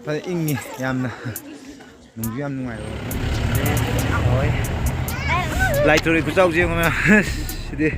ꯐꯖ ꯏꯪꯉꯤ ꯌꯥꯝꯅ ꯅꯨꯡꯁꯨ ꯌꯥꯝ ꯅꯨꯡꯉꯥꯏꯕ ꯂꯥꯏꯊꯣꯔꯛꯏ ꯈꯨꯆꯥꯎꯁꯦ ꯌꯦꯡꯉꯣ ꯁꯤꯗꯤ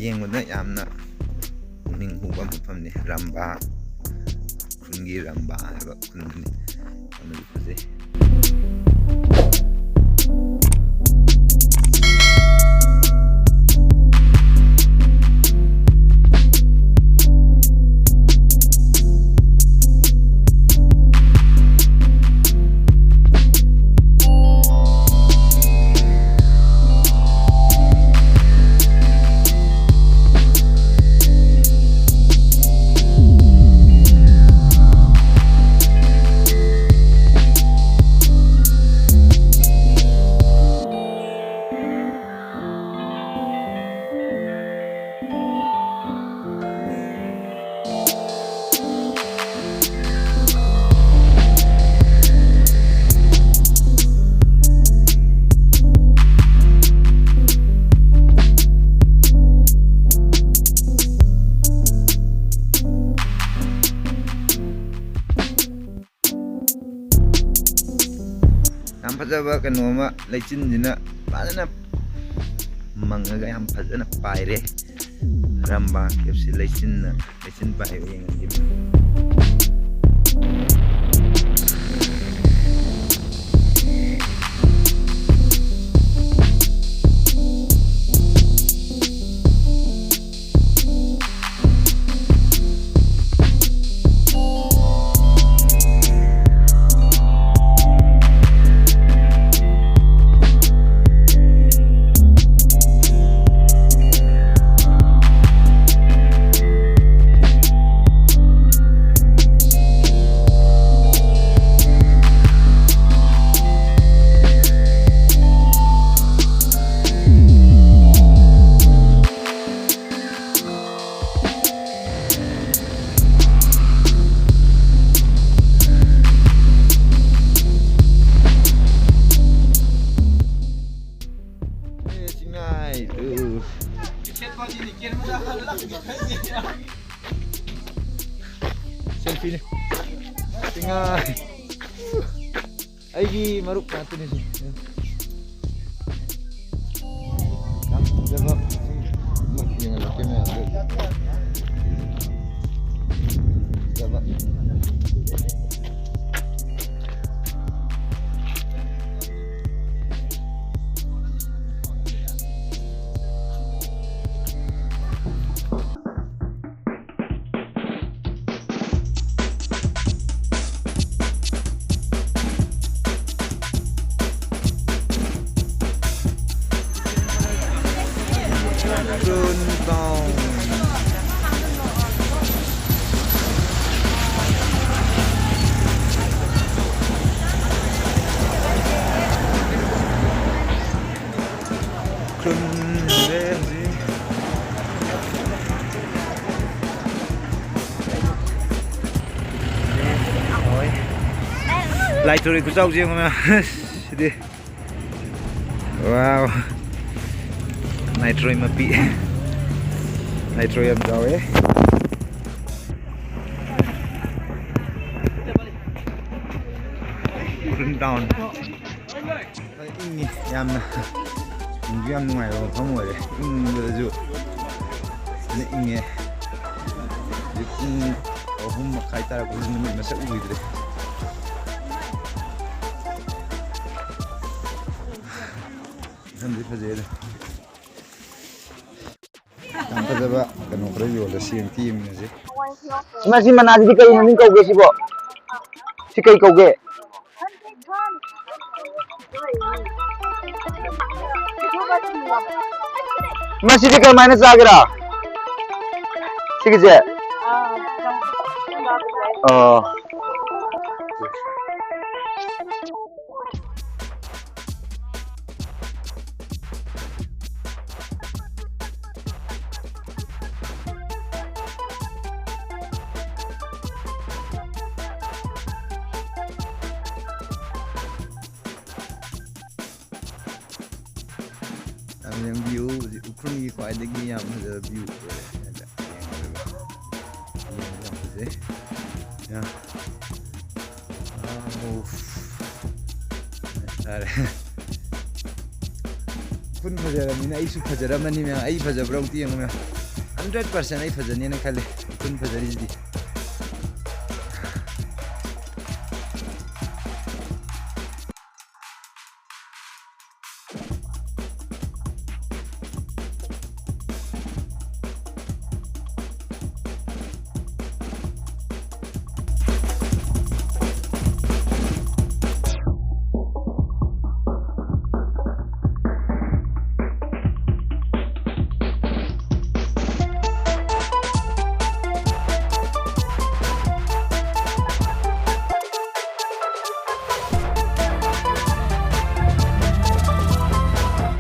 ꯌꯦꯡꯕꯗ ꯌꯥꯝꯅ ꯄꯨꯛꯅꯤꯡ ꯍꯨꯕ ꯃꯐꯝꯅꯤ ꯔꯝꯕꯥ ꯈꯨꯟꯒꯤ ꯔꯝꯕꯥ ꯍꯥꯏꯕ ꯈꯨꯟꯗꯨꯅꯤ ꯌꯥꯝꯅꯁꯨ ꯐꯖꯩ ꯌꯥꯝ ꯐꯖꯕ ꯀꯩꯅꯣꯝꯃ ꯂꯩꯆꯤꯟꯁꯤꯅ ꯐꯖꯅ ꯃꯪꯉꯒ ꯌꯥꯝ ꯐꯖꯅ ꯄꯥꯏꯔꯦ ꯔꯝꯕꯥ ꯀꯦꯞꯁꯤ ꯂꯩꯆꯤꯟ ꯄꯥꯏꯕ ꯌꯦꯡꯉꯟꯒꯤꯕ 셀피네. 띵아. 아이기 마룩 같더니 지. 내가 이거 이렇게 하면 안 돼. 잡아. 라이트를 구자우지 보면 시디 와우 나이트로이 마피 나이트로이 암자오에 우른 다운 잉이 얌나 잉이 얌 누가요 방어래 잉도 근데 잉에 잉 어흠 가이 따라 고르는 놈이 맛을 우고 있더래 Yang kedua, kanu kerja oleh si tim ni sih. Masih mana jadi kau yang kau ge sih bo? Si kau ge. Masih di mana sagra? Sikit. Oh. Yang view di Ukhrul ni kau ada gini yang ada view ya. Kun fajar ni na isu fajar mana ni yang ai fajar berang tiang mana 100% ai fajar ni nak kali kun fajar ini.